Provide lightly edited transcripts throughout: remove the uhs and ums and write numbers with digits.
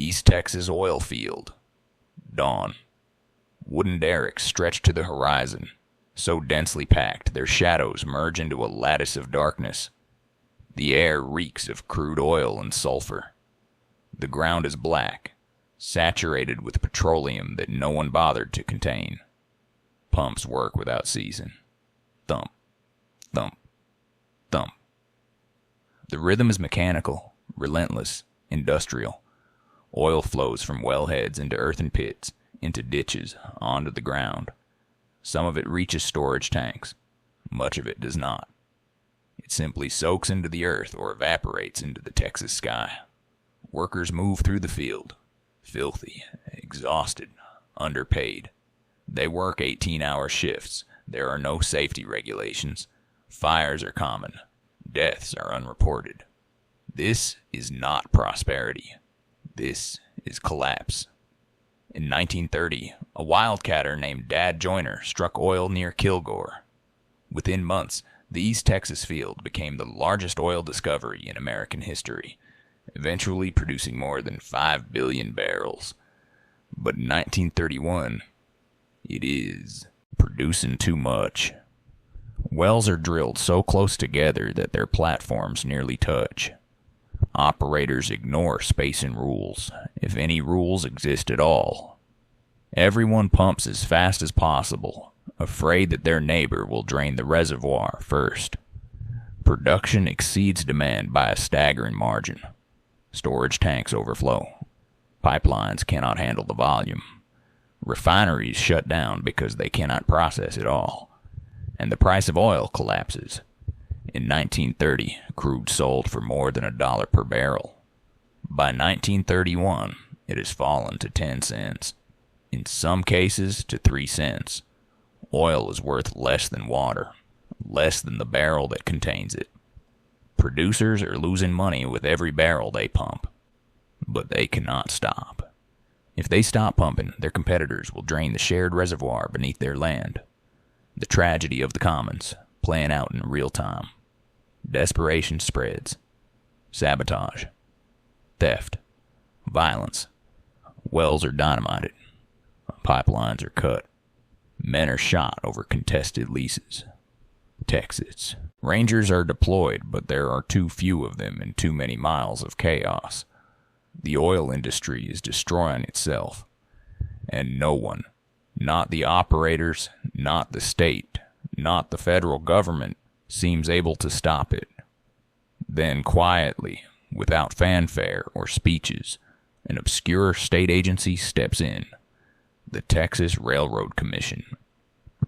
East Texas oil field. Dawn. Wooden derricks stretch to the horizon, so densely packed their shadows merge into a lattice of darkness. The air reeks of crude oil and sulfur. The ground is black, saturated with petroleum that no one bothered to contain. Pumps work without ceasing. Thump, thump, thump. The rhythm is mechanical, relentless, industrial. Oil flows from wellheads into earthen pits, into ditches, onto the ground. Some of it reaches storage tanks. Much of it does not. It simply soaks into the earth or evaporates into the Texas sky. Workers move through the field, filthy, exhausted, underpaid. They work 18-hour shifts. There are no safety regulations. Fires are common. Deaths are unreported. This is not prosperity. This is collapse. In 1930, a wildcatter named Dad Joyner struck oil near Kilgore. Within months, the East Texas field became the largest oil discovery in American history, eventually producing more than 5 billion barrels. But in 1931, it is producing too much. Wells are drilled so close together that their platforms nearly touch. Operators ignore spacing rules, if any rules exist at all. Everyone pumps as fast as possible, afraid that their neighbor will drain the reservoir first. Production exceeds demand by a staggering margin. Storage tanks overflow. Pipelines cannot handle the volume. Refineries shut down because they cannot process it all. And the price of oil collapses. In 1930, crude sold for more than $1 per barrel. By 1931, it has fallen to 10 cents. In some cases, to 3 cents. Oil is worth less than water, less than the barrel that contains it. Producers are losing money with every barrel they pump. But they cannot stop. If they stop pumping, their competitors will drain the shared reservoir beneath their land. The tragedy of the commons, playing out in real time. Desperation spreads. Sabotage. Theft. Violence. Wells are dynamited. Pipelines are cut. Men are shot over contested leases. Texas. Rangers are deployed, but there are too few of them in too many miles of chaos. The oil industry is destroying itself. And no one, not the operators, not the state, not the federal government, seems able to stop it. Then quietly, without fanfare or speeches, an obscure state agency steps in. The Texas Railroad Commission.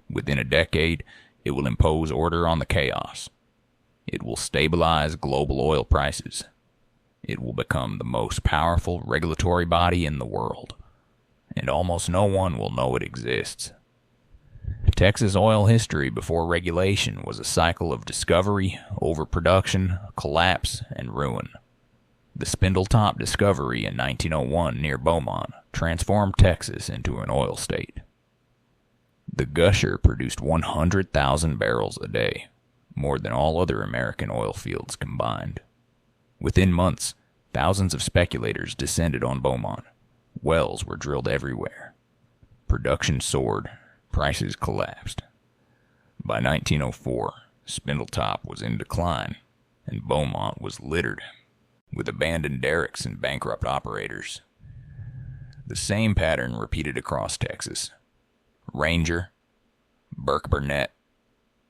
Within a decade, it will impose order on the chaos. It will stabilize global oil prices. It will become the most powerful regulatory body in the world, and almost no one will know it exists. Texas oil history before regulation was a cycle of discovery, overproduction, collapse, and ruin. The Spindletop discovery in 1901 near Beaumont transformed Texas into an oil state. The Gusher produced 100,000 barrels a day, more than all other American oil fields combined. Within months, thousands of speculators descended on Beaumont. Wells were drilled everywhere. Production soared. Prices collapsed. By 1904, Spindletop was in decline, and Beaumont was littered with abandoned derricks and bankrupt operators. The same pattern repeated across Texas. Ranger, Burke Burnett,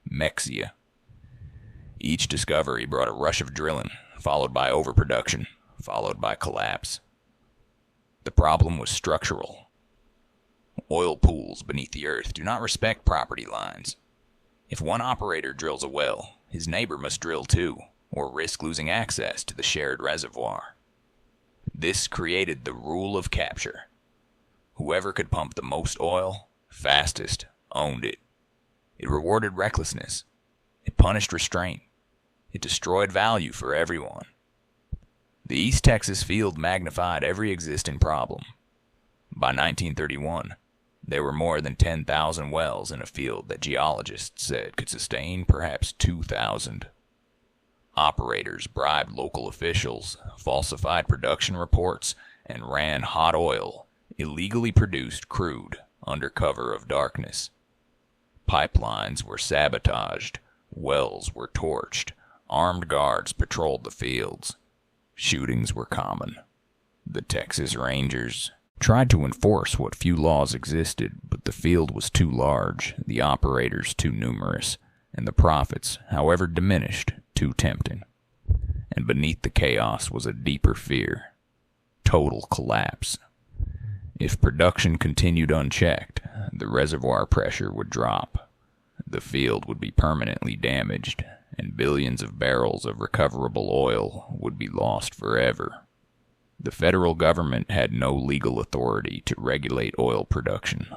Mexia. Each discovery brought a rush of drilling, followed by overproduction, followed by collapse. The problem was structural. Oil pools beneath the earth do not respect property lines. If one operator drills a well, his neighbor must drill too, or risk losing access to the shared reservoir. This created the rule of capture. Whoever could pump the most oil, fastest, owned it. It rewarded recklessness. It punished restraint. It destroyed value for everyone. The East Texas field magnified every existing problem. By 1931, there were more than 10,000 wells in a field that geologists said could sustain perhaps 2,000. Operators bribed local officials, falsified production reports, and ran hot oil, illegally produced crude, under cover of darkness. Pipelines were sabotaged, wells were torched, armed guards patrolled the fields. Shootings were common. The Texas Rangers tried to enforce what few laws existed, but the field was too large, the operators too numerous, and the profits, however diminished, too tempting. And beneath the chaos was a deeper fear: total collapse. If production continued unchecked, the reservoir pressure would drop. The field would be permanently damaged, and billions of barrels of recoverable oil would be lost forever. The federal government had no legal authority to regulate oil production.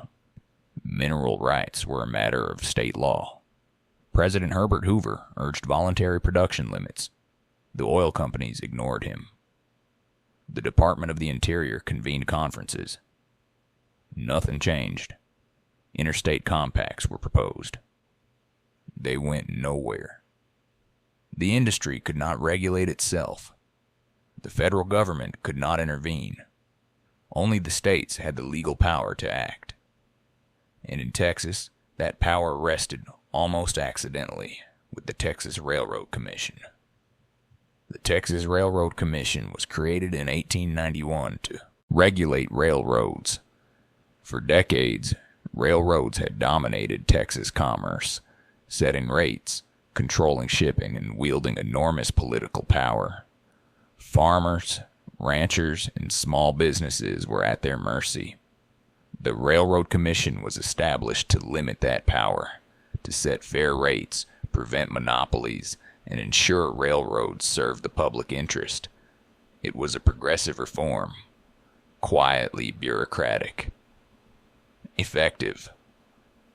Mineral rights were a matter of state law. President Herbert Hoover urged voluntary production limits. The oil companies ignored him. The Department of the Interior convened conferences. Nothing changed. Interstate compacts were proposed. They went nowhere. The industry could not regulate itself. The federal government could not intervene. Only the states had the legal power to act. And in Texas, that power rested almost accidentally with the Texas Railroad Commission. The Texas Railroad Commission was created in 1891 to regulate railroads. For decades, railroads had dominated Texas commerce, setting rates, controlling shipping, and wielding enormous political power. Farmers, ranchers, and small businesses were at their mercy. The Railroad Commission was established to limit that power, to set fair rates, prevent monopolies, and ensure railroads served the public interest. It was a progressive reform, quietly bureaucratic. Effective.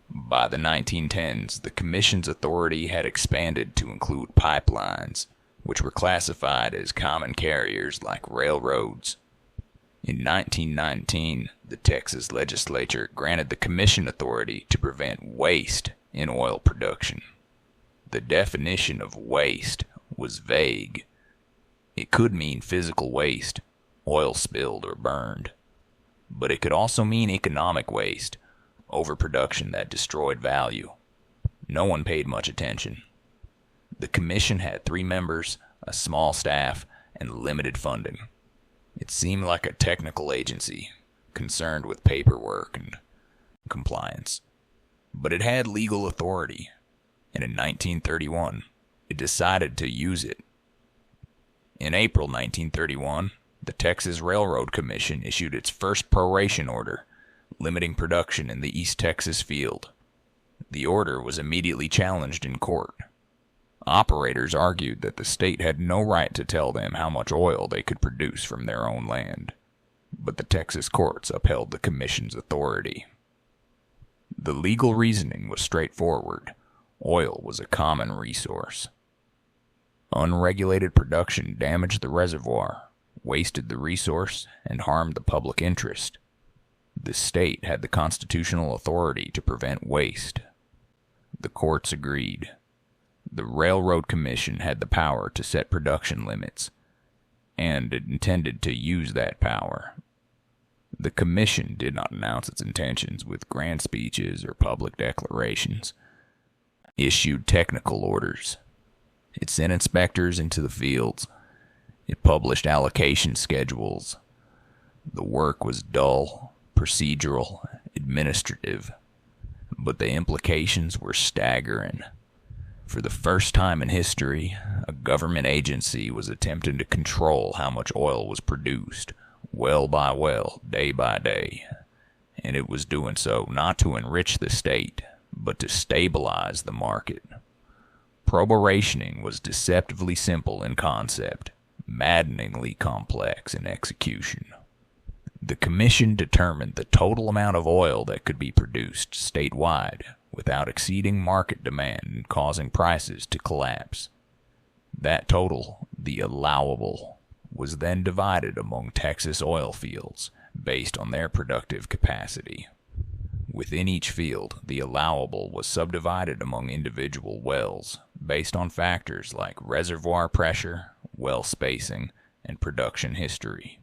By the 1910s, the Commission's authority had expanded to include pipelines, which were classified as common carriers like railroads. In 1919, the Texas legislature granted the Commission authority to prevent waste in oil production. The definition of waste was vague. It could mean physical waste, oil spilled or burned. But it could also mean economic waste, overproduction that destroyed value. No one paid much attention. The commission had 3 members, a small staff, and limited funding. It seemed like a technical agency, concerned with paperwork and compliance. But it had legal authority, and in 1931, it decided to use it. In April 1931, the Texas Railroad Commission issued its first proration order, limiting production in the East Texas field. The order was immediately challenged in court. Operators argued that the state had no right to tell them how much oil they could produce from their own land, but the Texas courts upheld the commission's authority. The legal reasoning was straightforward. Oil was a common resource. Unregulated production damaged the reservoir, wasted the resource, and harmed the public interest. The state had the constitutional authority to prevent waste. The courts agreed. The Railroad Commission had the power to set production limits, and it intended to use that power. The commission did not announce its intentions with grand speeches or public declarations. It issued technical orders. It sent inspectors into the fields. It published allocation schedules. The work was dull, procedural, administrative, but the implications were staggering. For the first time in history, a government agency was attempting to control how much oil was produced, well by well, day by day. And it was doing so not to enrich the state, but to stabilize the market. Prorationing was deceptively simple in concept, maddeningly complex in execution. The commission determined the total amount of oil that could be produced statewide without exceeding market demand and causing prices to collapse. That total, the allowable, was then divided among Texas oil fields based on their productive capacity. Within each field, the allowable was subdivided among individual wells based on factors like reservoir pressure, well spacing, and production history.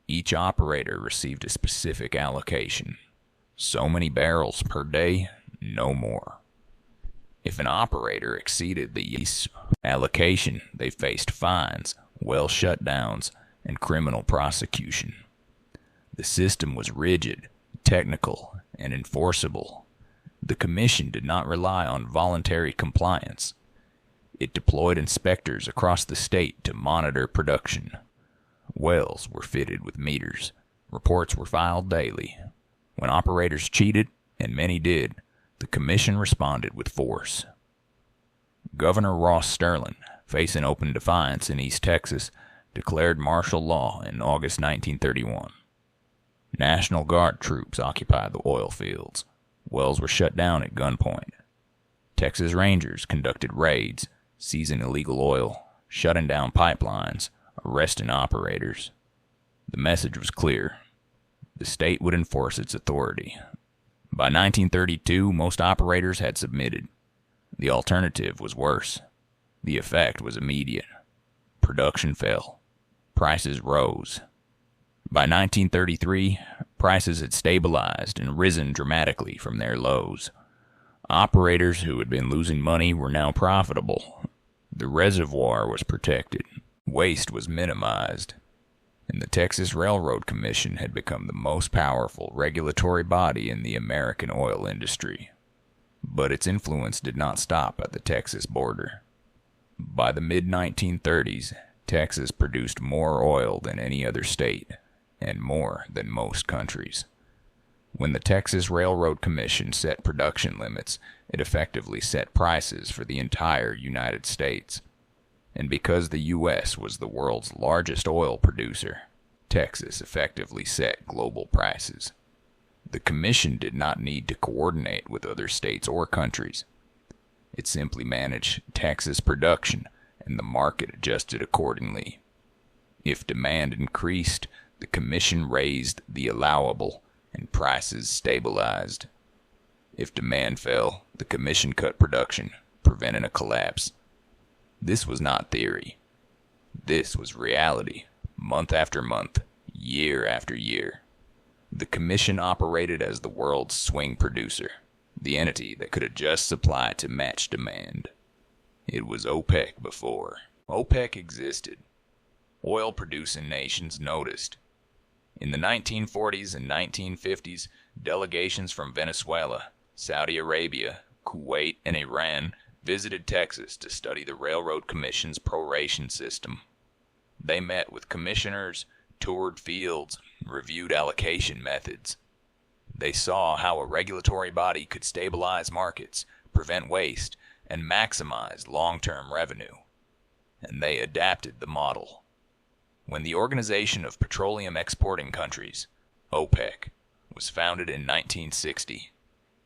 Each operator received a specific allocation. So many barrels per day, no more. If an operator exceeded the allocation, they faced fines, well shutdowns, and criminal prosecution. The system was rigid, technical, and enforceable. The Commission did not rely on voluntary compliance. It deployed inspectors across the state to monitor production. Wells were fitted with meters. Reports were filed daily. When operators cheated, and many did, the Commission responded with force. Governor Ross Sterling, facing open defiance in East Texas, declared martial law in August 1931. National Guard troops occupied the oil fields. Wells were shut down at gunpoint. Texas Rangers conducted raids, seizing illegal oil, shutting down pipelines, arresting operators. The message was clear. The state would enforce its authority. By 1932, most operators had submitted. The alternative was worse. The effect was immediate. Production fell. Prices rose. By 1933, prices had stabilized and risen dramatically from their lows. Operators who had been losing money were now profitable. The reservoir was protected. Waste was minimized. And the Texas Railroad Commission had become the most powerful regulatory body in the American oil industry. But its influence did not stop at the Texas border. By the mid-1930s, Texas produced more oil than any other state, and more than most countries. When the Texas Railroad Commission set production limits, it effectively set prices for the entire United States. And because the U.S. was the world's largest oil producer, Texas effectively set global prices. The Commission did not need to coordinate with other states or countries. It simply managed Texas production, and the market adjusted accordingly. If demand increased, the Commission raised the allowable, and prices stabilized. If demand fell, the Commission cut production, preventing a collapse. This was not theory. This was reality, month after month, year after year. The Commission operated as the world's swing producer, the entity that could adjust supply to match demand. It was OPEC before. OPEC existed. Oil-producing nations noticed. In the 1940s and 1950s, delegations from Venezuela, Saudi Arabia, Kuwait, and Iran visited Texas to study the Railroad Commission's proration system. They met with commissioners, toured fields, reviewed allocation methods. They saw how a regulatory body could stabilize markets, prevent waste, and maximize long-term revenue. And they adapted the model. When the Organization of Petroleum Exporting Countries, OPEC, was founded in 1960,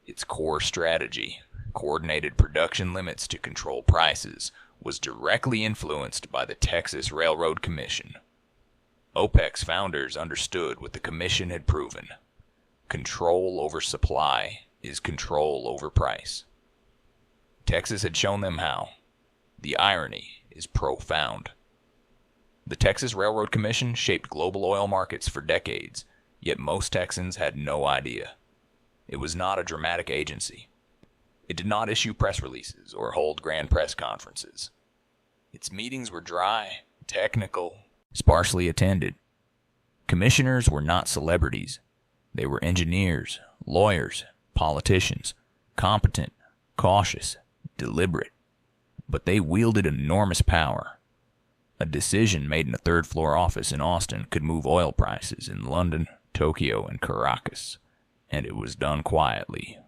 its core strategy, coordinated production limits to control prices, was directly influenced by the Texas Railroad Commission. OPEC's founders understood what the Commission had proven. Control over supply is control over price. Texas had shown them how. The irony is profound. The Texas Railroad Commission shaped global oil markets for decades, yet most Texans had no idea. It was not a dramatic agency. It did not issue press releases or hold grand press conferences. Its meetings were dry, technical, sparsely attended. Commissioners were not celebrities. They were engineers, lawyers, politicians, competent, cautious, deliberate. But they wielded enormous power. A decision made in a third-floor office in Austin could move oil prices in London, Tokyo, and Caracas, and it was done quietly.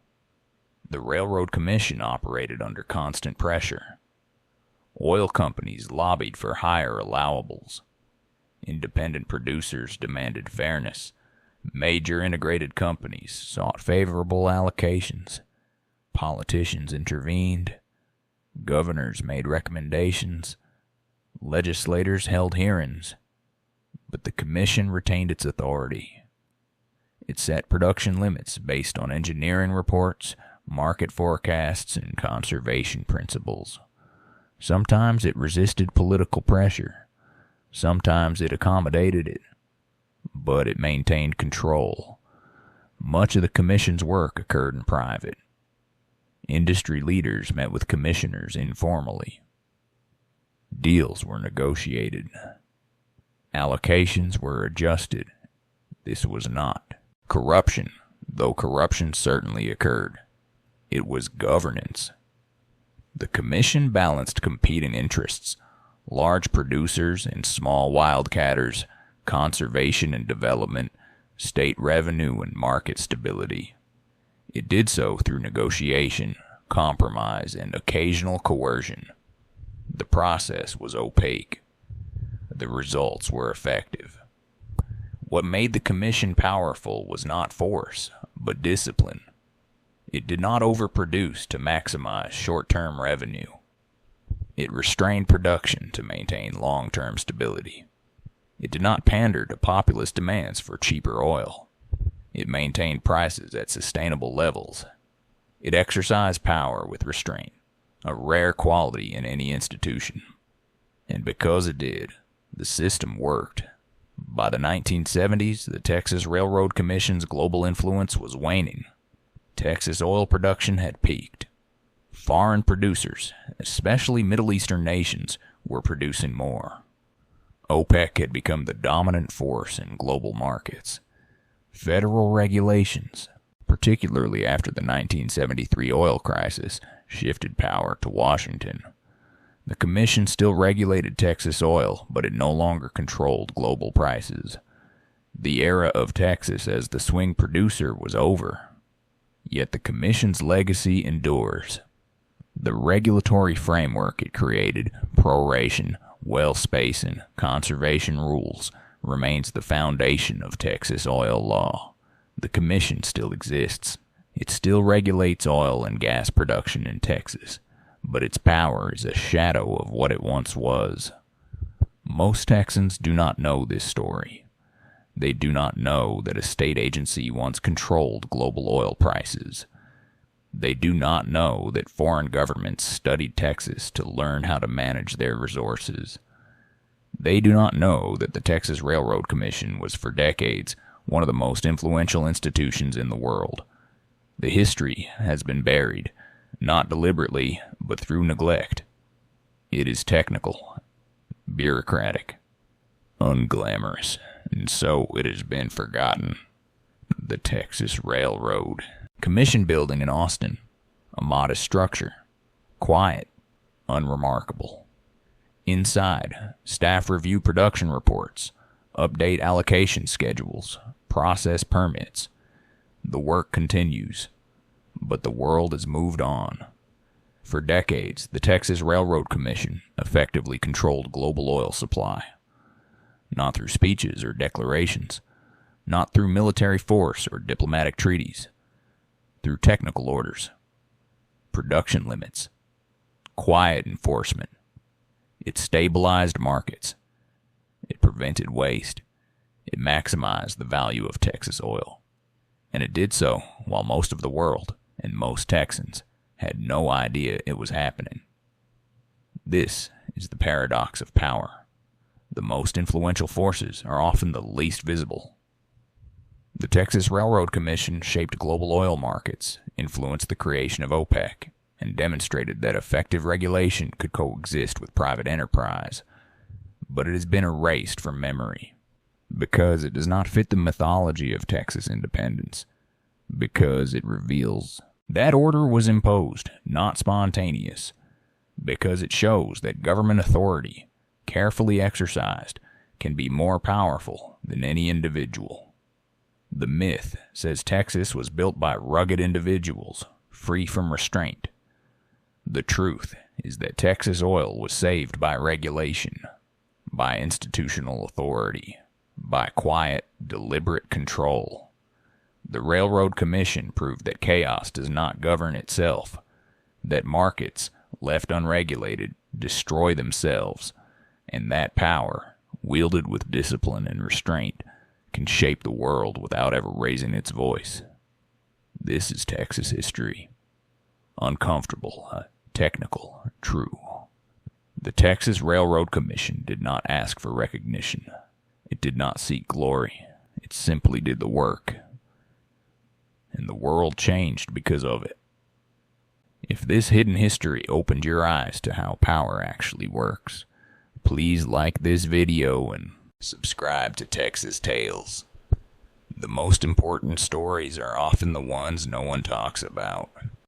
The Railroad Commission operated under constant pressure. Oil companies lobbied for higher allowables. Independent producers demanded fairness. Major integrated companies sought favorable allocations. Politicians intervened. Governors made recommendations. Legislators held hearings. But the Commission retained its authority. It set production limits based on engineering reports, market forecasts, and conservation principles. Sometimes it resisted political pressure. Sometimes it accommodated it. but it maintained control. Much of the Commission's work occurred in private. Industry leaders met with commissioners informally. Deals were negotiated. Allocations were adjusted. This was not corruption, though corruption certainly occurred. It was governance. The Commission balanced competing interests, large producers and small wildcatters, conservation and development, state revenue and market stability. It did so through negotiation, compromise, and occasional coercion. The process was opaque. The results were effective. What made the Commission powerful was not force, but discipline. It did not overproduce to maximize short-term revenue. It restrained production to maintain long-term stability. It did not pander to populist demands for cheaper oil. It maintained prices at sustainable levels. It exercised power with restraint, a rare quality in any institution. And because it did, the system worked. By the 1970s, the Texas Railroad Commission's global influence was waning. Texas oil production had peaked. Foreign producers, especially Middle Eastern nations, were producing more. OPEC had become the dominant force in global markets. Federal regulations, particularly after the 1973 oil crisis, shifted power to Washington. The Commission still regulated Texas oil, but it no longer controlled global prices. The era of Texas as the swing producer was over. Yet the Commission's legacy endures. The regulatory framework it created, proration, well spacing, conservation rules, remains the foundation of Texas oil law. The Commission still exists. It still regulates oil and gas production in Texas, but its power is a shadow of what it once was. Most Texans do not know this story. They do not know that a state agency once controlled global oil prices. They do not know that foreign governments studied Texas to learn how to manage their resources. They do not know that the Texas Railroad Commission was for decades one of the most influential institutions in the world. The history has been buried, not deliberately, but through neglect. It is technical, bureaucratic, unglamorous, and so it has been forgotten. The Texas Railroad. Commission building in Austin. A modest structure. Quiet. Unremarkable. Inside, staff review production reports, update allocation schedules, process permits. The work continues, but the world has moved on. For decades, the Texas Railroad Commission effectively controlled global oil supply. Not through speeches or declarations, not through military force or diplomatic treaties, through technical orders, production limits, quiet enforcement. It stabilized markets. It prevented waste. It maximized the value of Texas oil. And it did so while most of the world and most Texans had no idea it was happening. This is the paradox of power. The most influential forces are often the least visible. The Texas Railroad Commission shaped global oil markets, influenced the creation of OPEC, and demonstrated that effective regulation could coexist with private enterprise. But it has been erased from memory, because it does not fit the mythology of Texas independence, because it reveals that order was imposed, not spontaneous, because it shows that government authority, carefully exercised, can be more powerful than any individual. The myth says Texas was built by rugged individuals, free from restraint. The truth is that Texas oil was saved by regulation, by institutional authority, by quiet, deliberate control. The Railroad Commission proved that chaos does not govern itself, that markets, left unregulated, destroy themselves, and that power, wielded with discipline and restraint, can shape the world without ever raising its voice. This is Texas history. Uncomfortable, technical, true. The Texas Railroad Commission did not ask for recognition. It did not seek glory. It simply did the work. And the world changed because of it. If this hidden history opened your eyes to how power actually works, please like this video and subscribe to Texas Tales. The most important stories are often the ones no one talks about.